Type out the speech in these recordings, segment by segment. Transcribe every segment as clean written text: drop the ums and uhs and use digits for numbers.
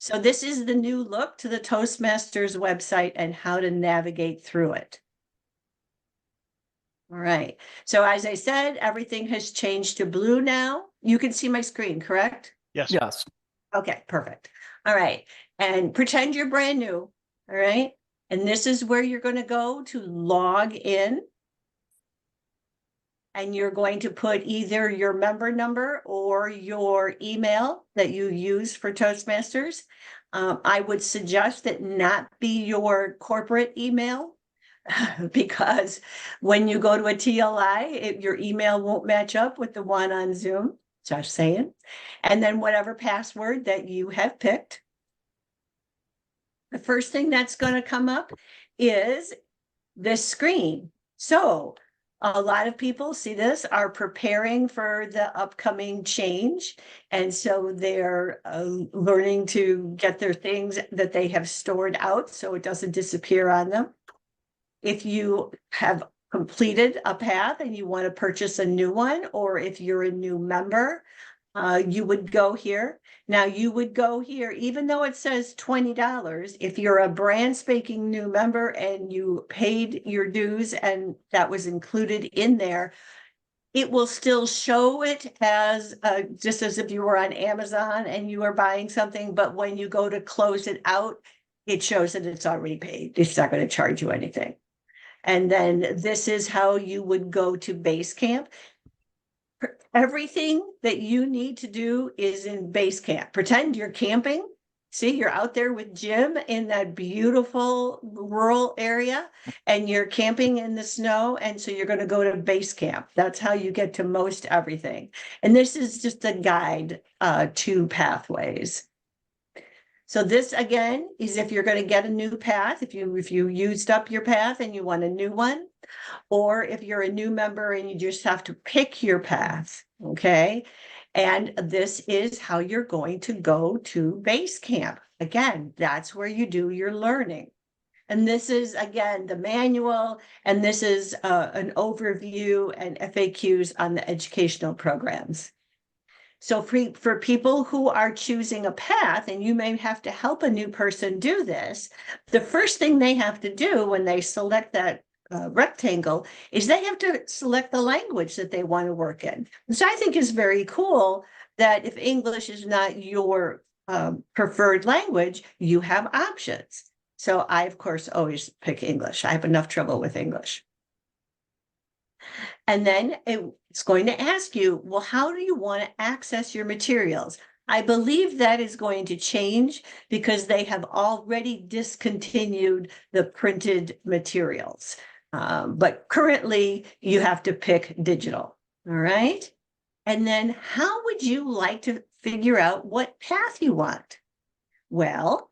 So this is the new look to the Toastmasters website and how to navigate through it. All right. So as I said, everything has changed to blue now. You can see my screen, correct? Yes. Yes. Okay, perfect. All right. And pretend you're brand new. All right. And this is where you're going to go to log in. And you're going to put either your member number or your email that you use for Toastmasters. I would suggest that not be your corporate email because when you go to a TLI, your email won't match up with the one on Zoom. Just saying. And then whatever password that you have picked. The first thing that's going to come up is this screen. So a lot of people see this are preparing for the upcoming change. And so they're learning to get their things that they have stored out so it doesn't disappear on them. If you have completed a path and you want to purchase a new one, or if you're a new member, you would go here. Now you would go here, even though it says $20, if you're a brand spanking new member and you paid your dues and that was included in there, it will still show it as just as if you were on Amazon and you are buying something. But when you go to close it out, it shows that it's already paid. It's not going to charge you anything. And then this is how you would go to Basecamp. Everything that you need to do is in Basecamp. Pretend you're camping. See, you're out there with Jim in that beautiful rural area and you're camping in the snow. And so you're going to go to Basecamp. That's how you get to most everything. And this is just a guide to pathways. So this again is if you're going to get a new path, if you used up your path and you want a new one, or if you're a new member and you just have to pick your path, okay? And this is how you're going to go to Basecamp. Again, that's where you do your learning. And this is, again, the manual, and this is an overview and FAQs on the educational programs. So for people who are choosing a path, and you may have to help a new person do this, the first thing they have to do when they select that rectangle is they have to select the language that they want to work in, which I think is very cool, that if English is not your preferred language, you have options. So I, of course, always pick English. I have enough trouble with English. And then it's going to ask you, well, how do you want to access your materials? I believe that is going to change because they have already discontinued the printed materials. But currently you have to pick digital. All right. And then how would you like to figure out what path you want? Well,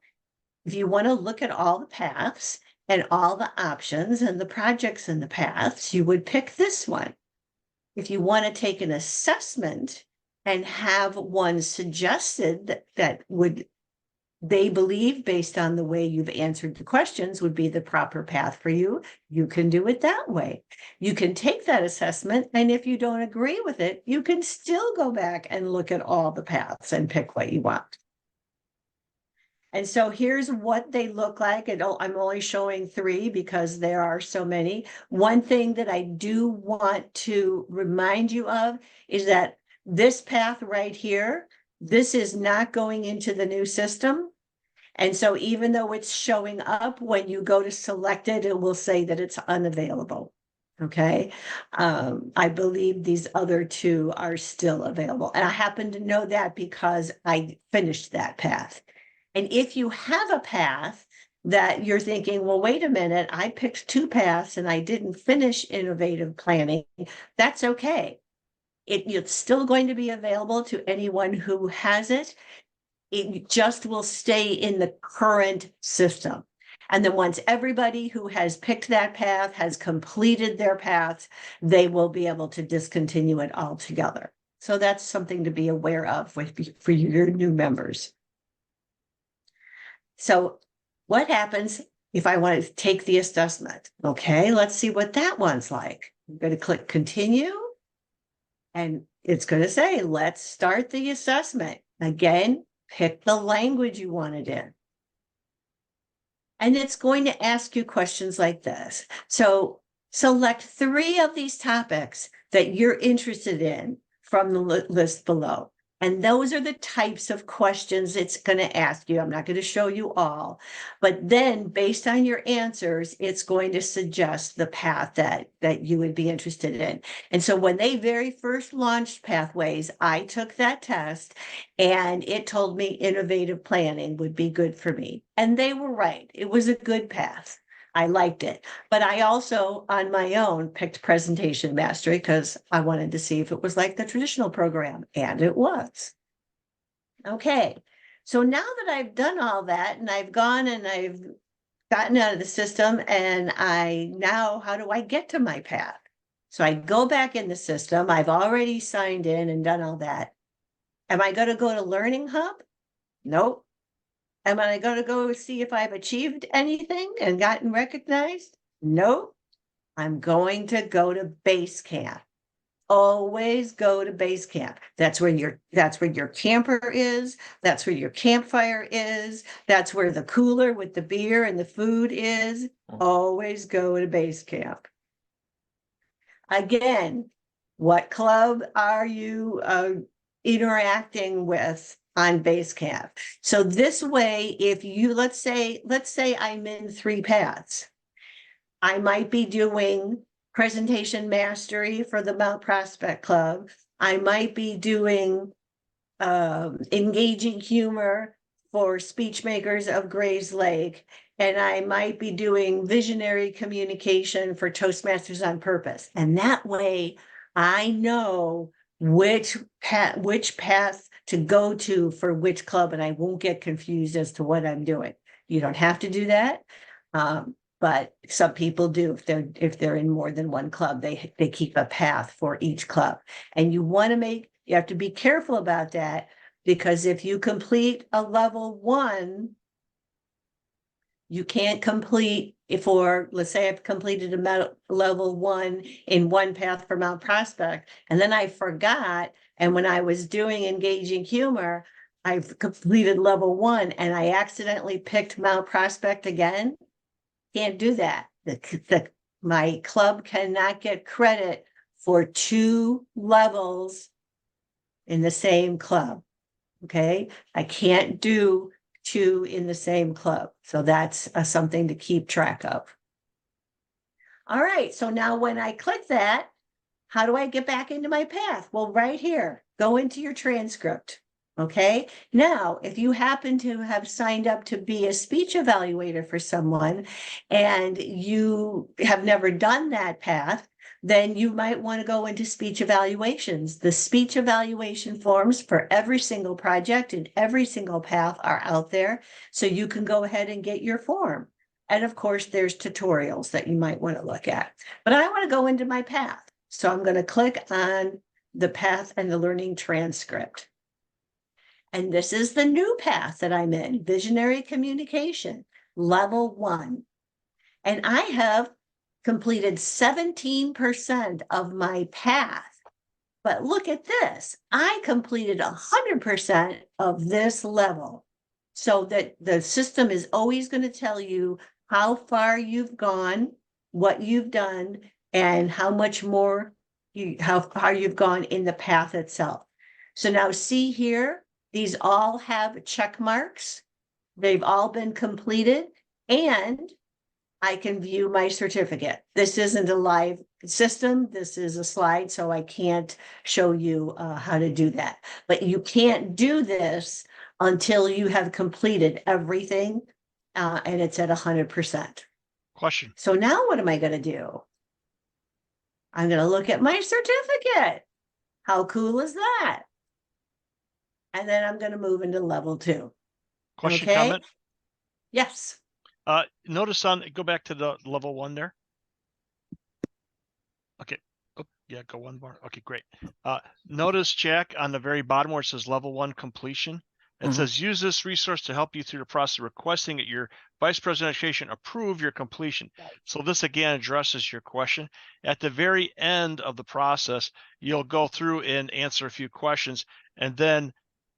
if you want to look at all the paths and all the options and the projects and the paths, you would pick this one. If you want to take an assessment and have one suggested that would, they believe based on the way you've answered the questions would be the proper path for you, you can do it that way. You can take that assessment, and if you don't agree with it, you can still go back and look at all the paths and pick what you want. And so here's what they look like. And I'm only showing 3 because there are so many. One thing that I do want to remind you of is that this path right here, this is not going into the new system. And so even though it's showing up, when you go to select it, it will say that it's unavailable. Okay. I believe these other 2 are still available. And I happen to know that because I finished that path. And if you have a path that you're thinking, well, wait a minute, I picked 2 paths and I didn't finish innovative planning, that's okay. It's still going to be available to anyone who has it. It just will stay in the current system. And then once everybody who has picked that path has completed their paths, they will be able to discontinue it altogether. So that's something to be aware of for your new members. So what happens if I want to take the assessment? Okay, let's see what that one's like. I'm going to click continue. And it's going to say, let's start the assessment. Again, pick the language you want it in. And it's going to ask you questions like this. So select 3 of these topics that you're interested in from the list below. And those are the types of questions it's going to ask you. I'm not going to show you all, but then based on your answers, it's going to suggest the path that you would be interested in. And so when they very first launched Pathways, I took that test and it told me innovative planning would be good for me. And they were right. It was a good path. I liked it. But I also, on my own, picked presentation mastery because I wanted to see if it was like the traditional program, and it was. Okay, so now that I've done all that and I've gone and I've gotten out of the system, and how do I get to my path? So I go back in the system. I've already signed in and done all that. Am I going to go to Learning Hub? Nope. Am I going to go see if I've achieved anything and gotten recognized? No, I'm going to go to Basecamp. Always go to Basecamp. That's where your camper is. That's where your campfire is. That's where the cooler with the beer and the food is. Always go to Basecamp. Again, what club are you interacting with on Basecamp? So this way, if you, let's say I'm in 3 paths, I might be doing presentation mastery for the Mount Prospect Club. I might be doing engaging humor for speech makers of Grays Lake. And I might be doing visionary communication for Toastmasters on Purpose. And that way I know which path to go to for which club, and I won't get confused as to what I'm doing. You don't have to do that. But some people do. If they're in more than one club, they keep a path for each club. And you have to be careful about that, because if you complete a level 1, you can't complete let's say I've completed a level 1 in one path for Mount Prospect, and then I forgot. And when I was doing engaging humor, I've completed level 1 and I accidentally picked Mount Prospect again. Can't do that. My club cannot get credit for 2 levels in the same club. Okay, I can't do 2 in the same club. So that's something to keep track of. All right, so now when I click that, how do I get back into my path? Well, right here, go into your transcript. Okay, now if you happen to have signed up to be a speech evaluator for someone and you have never done that path, then you might want to go into speech evaluations. The speech evaluation forms for every single project and every single path are out there, so you can go ahead and get your form. And of course, there's tutorials that you might want to look at. But I want to go into my path. So I'm going to click on the path and the learning transcript. And this is the new path that I'm in, visionary communication, level 1. And I have completed 17% of my path. But look at this, I completed 100% of this level. So that the system is always going to tell you how far you've gone, what you've done, and how much more how far you've gone in the path itself. So now see here, these all have check marks. They've all been completed, and I can view my certificate. This isn't a live system. This is a slide, so I can't show you how to do that. But you can't do this until you have completed everything, and it's at 100%. Question. So now what am I going to do? I'm going to look at my certificate. How cool is that? And then I'm going to move into level 2. Question, okay? comment? Yes. Notice go back to the level 1 there. Okay. Oh, yeah, go one more. Okay, great. Notice, Jack, on the very bottom where it says level 1 completion, it says use this resource to help you through the process of requesting that your vice president education approve your completion. Right. So this again addresses your question. At the very end of the process, you'll go through and answer a few questions, and then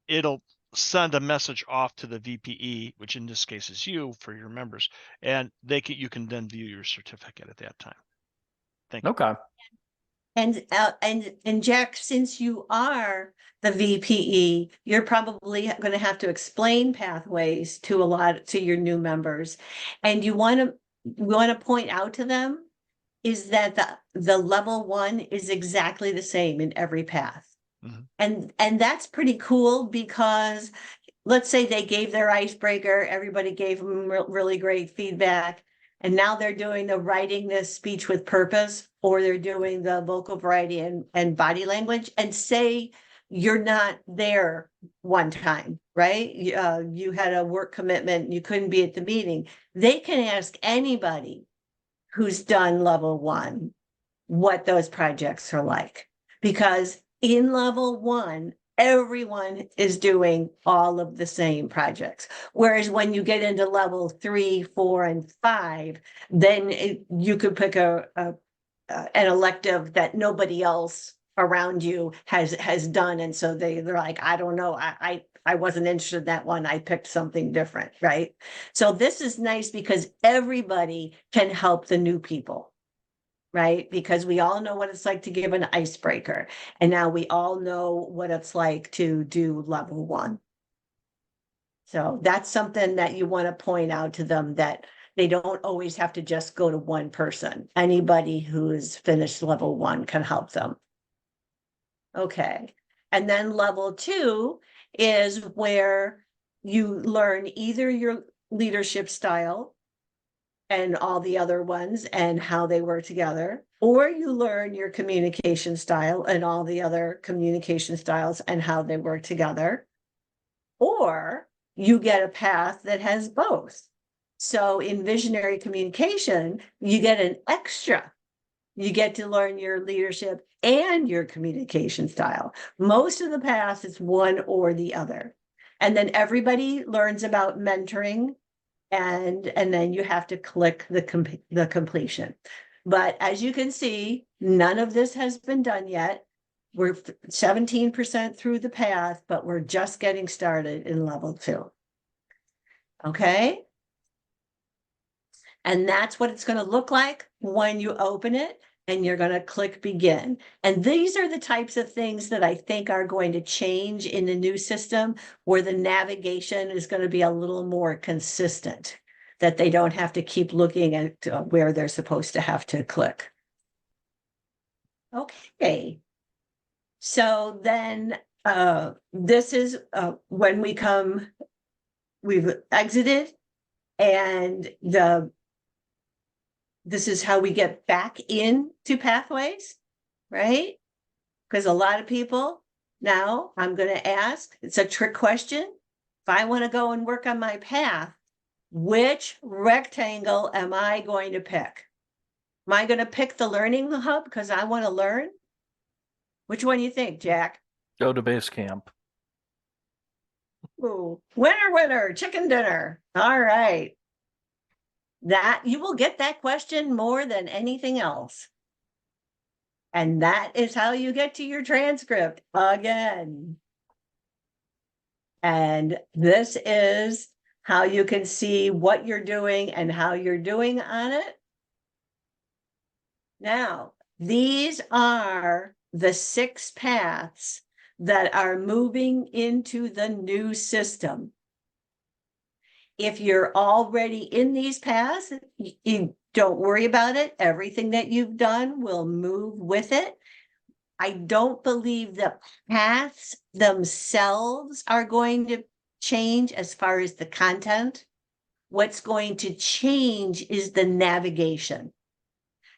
it'll send a message off to the VPE, which in this case is you for your members, and you can then view your certificate at that time. Thank you. Okay. And Jack, since you are the VPE, you're probably going to have to explain pathways to your new members, and you want to point out to them is that the level 1 is exactly the same in every path. And that's pretty cool, because let's say they gave their icebreaker, everybody gave them really great feedback, and now they're doing the writing this speech with purpose, or they're doing the vocal variety and body language, and say you're not there one time, right? You had a work commitment, you couldn't be at the meeting. They can ask anybody who's done level 1 what those projects are like, because in level 1, everyone is doing all of the same projects. Whereas when you get into level 3, 4, and 5, then you could pick an elective that nobody else around you has done. And so they're like, I don't know, I wasn't interested in that one. I picked something different, right? So this is nice because everybody can help the new people. Right? Because we all know what it's like to give an icebreaker. And now we all know what it's like to do level 1. So that's something that you want to point out to them, that they don't always have to just go to one person. Anybody who's finished level 1 can help them. Okay. And then level 2 is where you learn either your leadership style and all the other ones and how they work together, or you learn your communication style and all the other communication styles and how they work together, or you get a path that has both. So in visionary communication, you get an extra. You get to learn your leadership and your communication style. Most of the paths, it's one or the other. And then everybody learns about mentoring, and then you have to click the completion. But as you can see, none of this has been done yet. We're 17% through the path, but we're just getting started in level 2. Okay. And that's what it's going to look like when you open it, and you're going to click begin. And these are the types of things that I think are going to change in the new system, where the navigation is going to be a little more consistent, that they don't have to keep looking at where they're supposed to have to click. Okay. So then this is when we've exited, and this is how we get back into pathways, right? Because a lot of people, now I'm going to ask, it's a trick question. If I want to go and work on my path, which rectangle am I going to pick? Am I going to pick the learning hub because I want to learn? Which one do you think, Jack? Go to base camp. Ooh, winner, chicken dinner. All right. That you will get that question more than anything else. And that is how you get to your transcript again. And this is how you can see what you're doing and how you're doing on it. Now, these are the 6 paths that are moving into the new system. If you're already in these paths, you don't worry about it. Everything that you've done will move with it. I don't believe the paths themselves are going to change as far as the content. What's going to change is the navigation.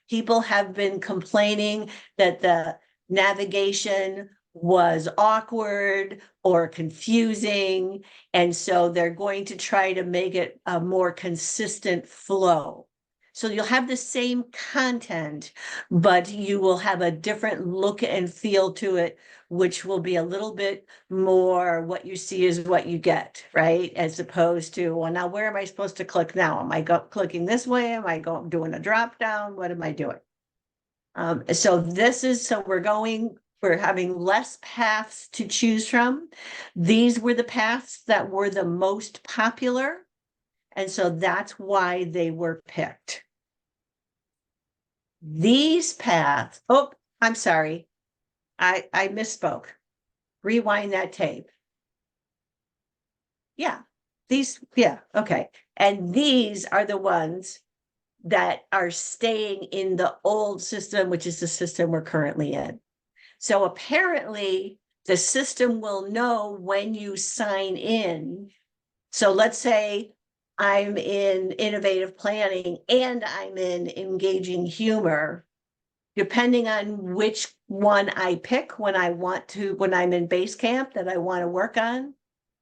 People have been complaining that the navigation was awkward or confusing, and so they're going to try to make it a more consistent flow. So you'll have the same content, but you will have a different look and feel to it, which will be a little bit more what you see is what you get, right? As opposed to, well, now where am I supposed to click now? Am I clicking this way? Am I doing a drop down? What am I doing? So we're going we're having less paths to choose from. These were the paths that were the most popular. And so that's why they were picked. These paths, oh, I'm sorry. I misspoke. Rewind that tape. Yeah, okay. And these are the ones that are staying in the old system, which is the system we're currently in. So apparently the system will know when you sign in. So let's say I'm in innovative planning and I'm in engaging humor. Depending on which one I pick when I'm in base camp that I want to work on,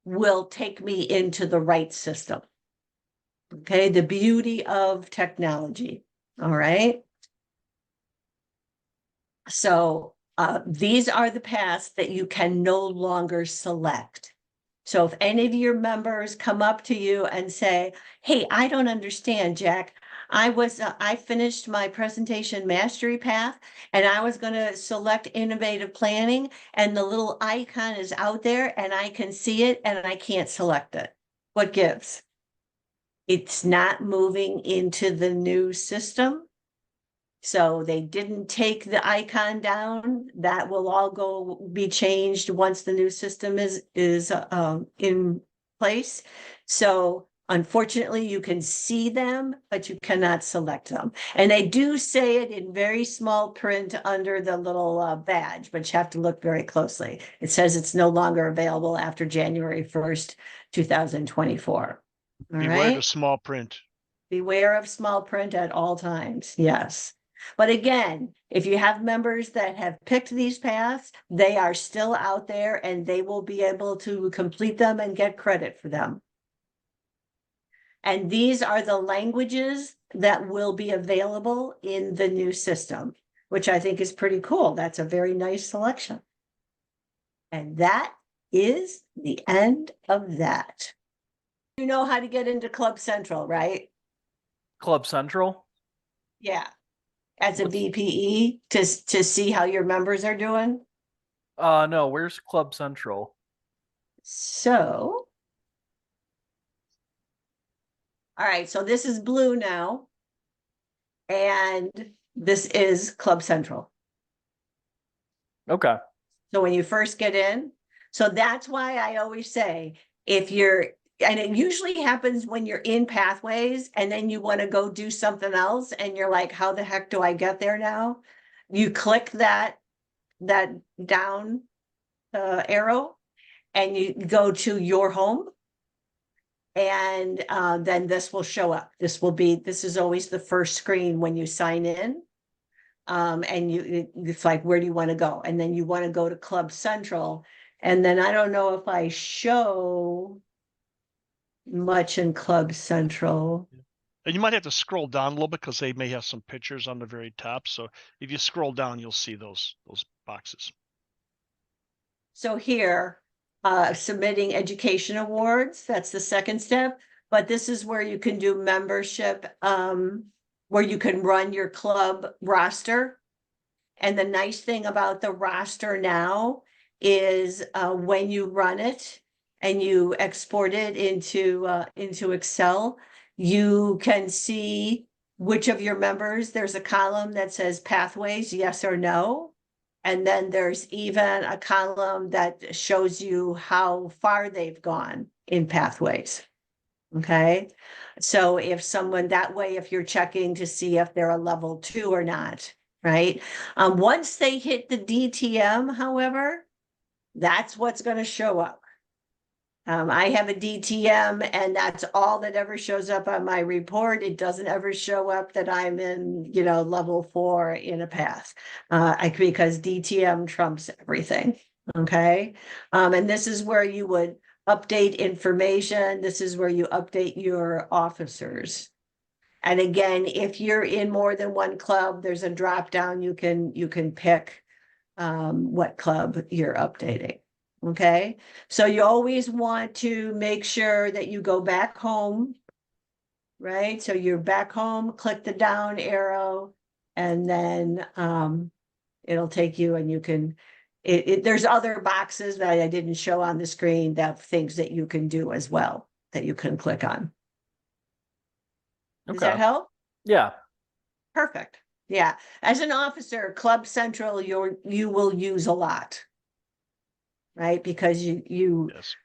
will take me into the right system. Okay, the beauty of technology. All right. So these are the paths that you can no longer select. So if any of your members come up to you and say, hey, I don't understand, Jack. I finished my presentation mastery path and I was going to select innovative planning and the little icon is out there and I can see it and I can't select it. What gives? It's not moving into the new system. So they didn't take the icon down. That will all be changed once the new system is in place. So unfortunately, you can see them, but you cannot select them. And they do say it in very small print under the little badge, but you have to look very closely. It says it's no longer available after January 1st, 2024. All Beware the right. small print. Beware of small print at all times. Yes. But again, if you have members that have picked these paths, they are still out there and they will be able to complete them and get credit for them. And these are the languages that will be available in the new system, which I think is pretty cool. That's a very nice selection. And that is the end of that. You know how to get into Club Central, right? Club Central? Yeah. As a VPE to see how your members are doing. No, where's Club Central? So, all right, so this is blue now. And this is Club Central. Okay. So when you first get in, so that's why I always say, if you're, and it usually happens when you're in pathways and then you want to go do something else and you're like, how the heck do I get there now? You click that down arrow and you go to your home. And then this will show up. This is always the first screen when you sign in. And it's like, where do you want to go? And then you want to go to Club Central. And then I don't know if I show much in Club Central. And you might have to scroll down a little bit because they may have some pictures on the very top. So if you scroll down, you'll see those boxes. So here, submitting education awards, that's the second step. But this is where you can do membership, where you can run your club roster. And the nice thing about the roster now is when you run it and you export it into Excel, you can see which of your members, there's a column that says pathways, yes or no. And then there's even a column that shows you how far they've gone in pathways. Okay. So if someone that way, if you're checking to see if they're a level 2 or not, right? Once they hit the DTM, however, that's what's going to show up. I have a DTM and that's all that ever shows up on my report. It doesn't ever show up that I'm in, level 4 in a path, because DTM trumps everything. Okay. And this is where you would update information. This is where you update your officers. And again, if you're in more than one club, there's a drop down. You can pick what club you're updating. Okay, so you always want to make sure that you go back home, right? So you're back home, click the down arrow, and then it'll take you and you can there's other boxes that I didn't show on the screen that things that you can do as well, that you can click on. Does that Okay. help? Yeah. Perfect. Yeah. As an officer, Club Central, you will use a lot. Right? Because Yes.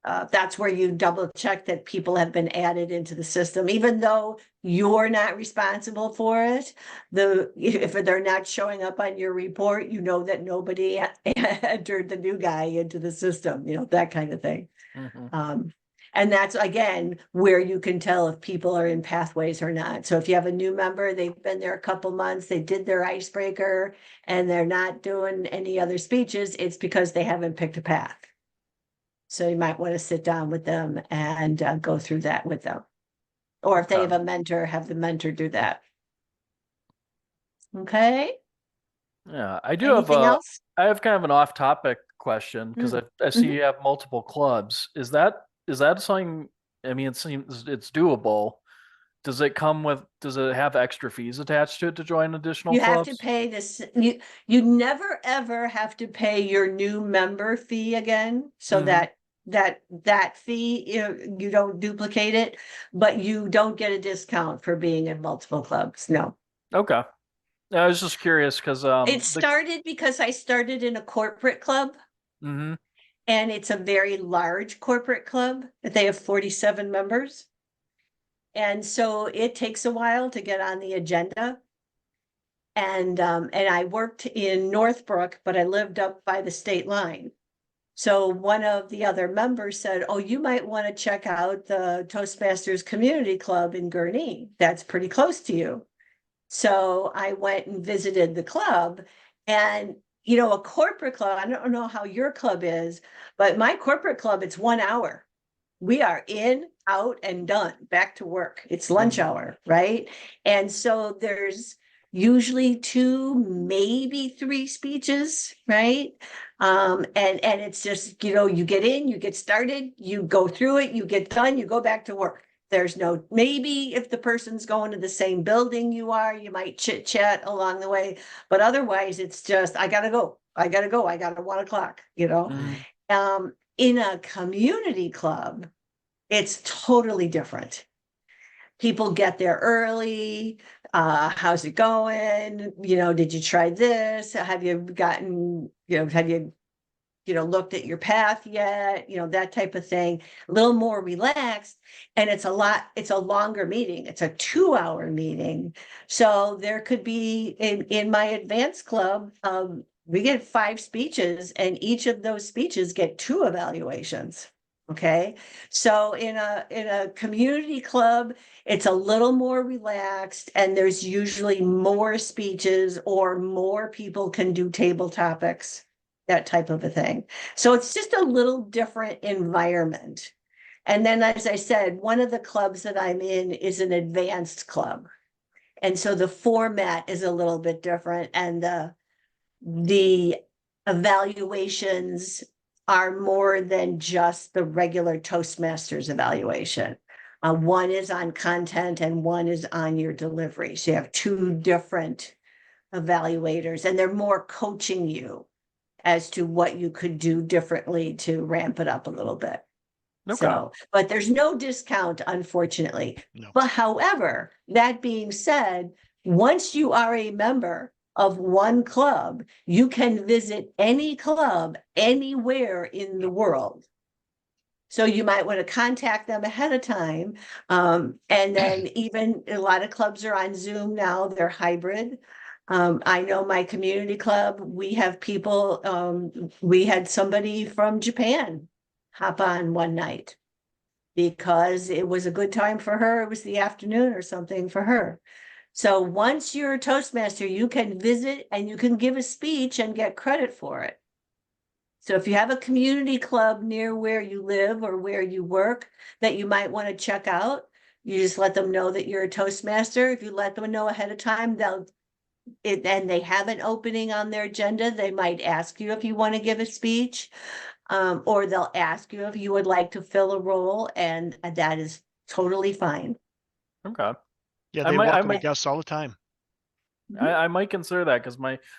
that's where you double check that people have been added into the system, even though you're not responsible for it. If they're not showing up on your report, you know that nobody entered the new guy into the system, that kind of thing. Mhm. And that's, again, where you can tell if people are in pathways or not. So if you have a new member, they've been there a couple months, they did their icebreaker, and they're not doing any other speeches, it's because they haven't picked a path. So you might want to sit down with them and go through that with them. Or if they have a mentor, have the mentor do that. Okay. Yeah, I do have Anything else? I have kind of an off-topic question because I see you have multiple clubs. Is that something? I mean, it seems it's doable. Does it have extra fees attached to it to join additional You have clubs? to pay this. You never ever have to pay your new member fee again, so Mhm. that fee, you don't duplicate it, but you don't get a discount for being in multiple clubs. No. Okay. I was just curious because It started because I started in a corporate club, Mhm. and it's a very large corporate club. They have 47 members. And so it takes a while to get on the agenda. And I worked in Northbrook, but I lived up by the state line. So one of the other members said, "Oh, you might want to check out the Toastmasters Community Club in Gurnee. That's pretty close to you." So I went and visited the club, and a corporate club, I don't know how your club is, but my corporate club, it's 1 hour. We are in, out, and done, back to work. It's lunch Mhm. hour, right? And so there's usually 2, maybe 3 speeches, right? And it's just, you get in, you get started, you go through it, you get done, you go back to work. There's no, maybe if the person's going to the same building you are, you might chit chat along the way, but otherwise it's just, I gotta go, I got 1 o'clock, Mhm. In a community club, it's totally different. People get there early. How's it going? Did you try this? Have you gotten, have you, looked at your path yet? That type of thing. A little more relaxed. And it's a longer meeting. It's a 2-hour meeting. So there could be in my advanced club, we get 5 speeches, and each of those speeches get 2 evaluations. Okay. So in a community club, it's a little more relaxed, and there's usually more speeches, or more people can do table topics, that type of a thing. So it's just a little different environment. And then, as I said, one of the clubs that I'm in is an advanced club. And so the format is a little bit different, and the evaluations are more than just the regular Toastmasters evaluation. One is on content and one is on your delivery. So you have 2 different evaluators, and they're more coaching you as to what you could do differently to ramp it up a little bit. Okay. So, but there's no discount, unfortunately. No. But however, that being said, once you are a member of one club, you can visit any club anywhere in the world. So you might want to contact them ahead of time. And then even a lot of clubs are on Zoom now, they're hybrid. I know my community club, we have people, we had somebody from Japan hop on one night because it was a good time for her. It was the afternoon or something for her. So once you're a Toastmaster, you can visit and you can give a speech and get credit for it. So if you have a community club near where you live or where you work that you might want to check out, you just let them know that you're a Toastmaster. If you let them know ahead of time, and they have an opening on their agenda, they might ask you if you want to give a speech, or they'll ask you if you would like to fill a role, and that is totally fine. Okay. Yeah, I they might welcome guests all the time. I might consider that because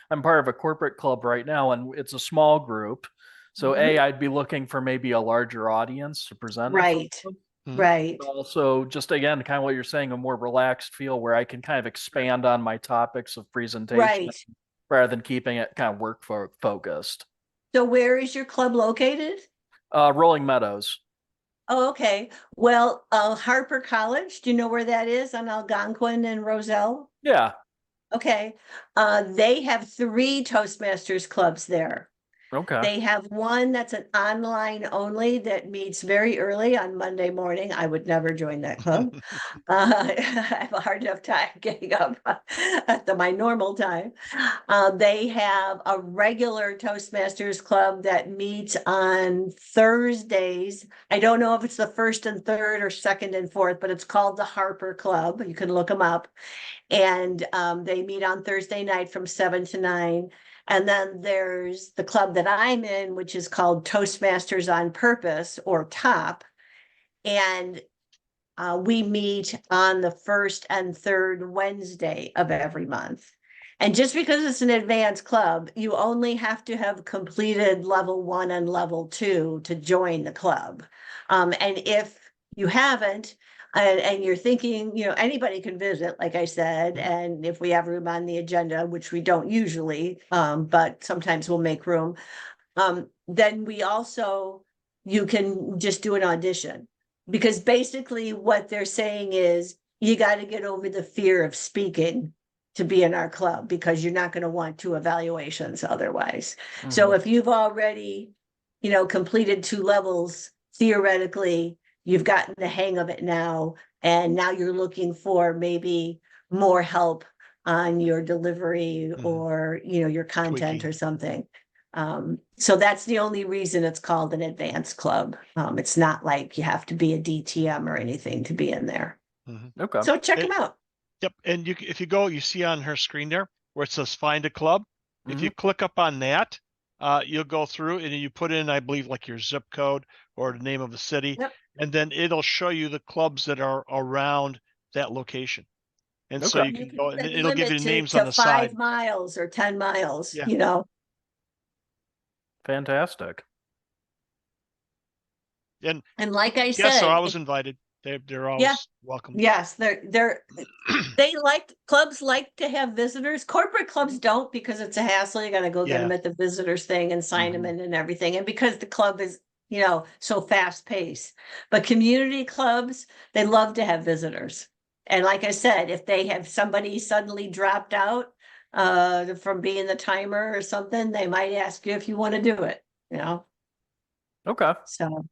I'm part of a corporate club right now, and it's a small group. So Mhm. I'd be looking for maybe a larger audience to present in front Right, of. Mhm. right. But also, just again, kind of what you're saying, a more relaxed feel where I can kind of expand on my topics of presentation Right. rather than keeping it kind of work focused. So where is your club located? Rolling Meadows. Oh, okay. Well, Harper College, do you know where that is on Algonquin and Roselle? Yeah. Okay. They have 3 Toastmasters clubs there. Okay. They have one that's an online only that meets very early on Monday morning. I would never join that club. I have a hard enough time getting up at my normal time. They have a regular Toastmasters club that meets on Thursdays. I don't know if it's the first and third or second and fourth, but it's called the Harper Club. You can look them up. And they meet on Thursday night from 7 to 9. And then there's the club that I'm in, which is called Toastmasters on Purpose, or TOP. And we meet on the first and third Wednesday of every month. And just because it's an advanced club, you only have to have completed level 1 and level 2 to join the club. And if you haven't, and you're thinking, anybody can visit, like I said, and if we have room on the agenda, which we don't usually, but sometimes we'll make room, then you can just do an audition. Because basically what they're saying is you got to get over the fear of speaking to be in our club, because you're not going to want 2 evaluations otherwise. So Mhm. if you've already, completed 2 levels, theoretically, you've gotten the hang of it now, and now you're looking for maybe more help on your delivery or, your content Tweaking. or something. So that's the only reason it's called an advanced club. It's not like you have to be a DTM or anything to be in there. Okay. So check them out. Yep. And if you go, you see on her screen there where it says find a club. If you click up on that, you'll go through and you put in, I believe, like your zip code or the name of the city, Yep. and then it'll show you the clubs that are around that location. And so Okay. you You can can go and set the it'll give you limit names to on the 5 side. miles or 10 miles, Yeah. Fantastic. And And like I yes, so I said, was invited. They're yeah, always welcome. yes, clubs like to have visitors. Corporate clubs don't, because it's a hassle. You got to go get Yeah. them at the visitors thing and sign them in and everything. And because the club is, so fast paced. But community clubs, they love to have visitors. And like I said, if they have somebody suddenly dropped out from being the timer or something, they might ask you if you want to do it, Okay. So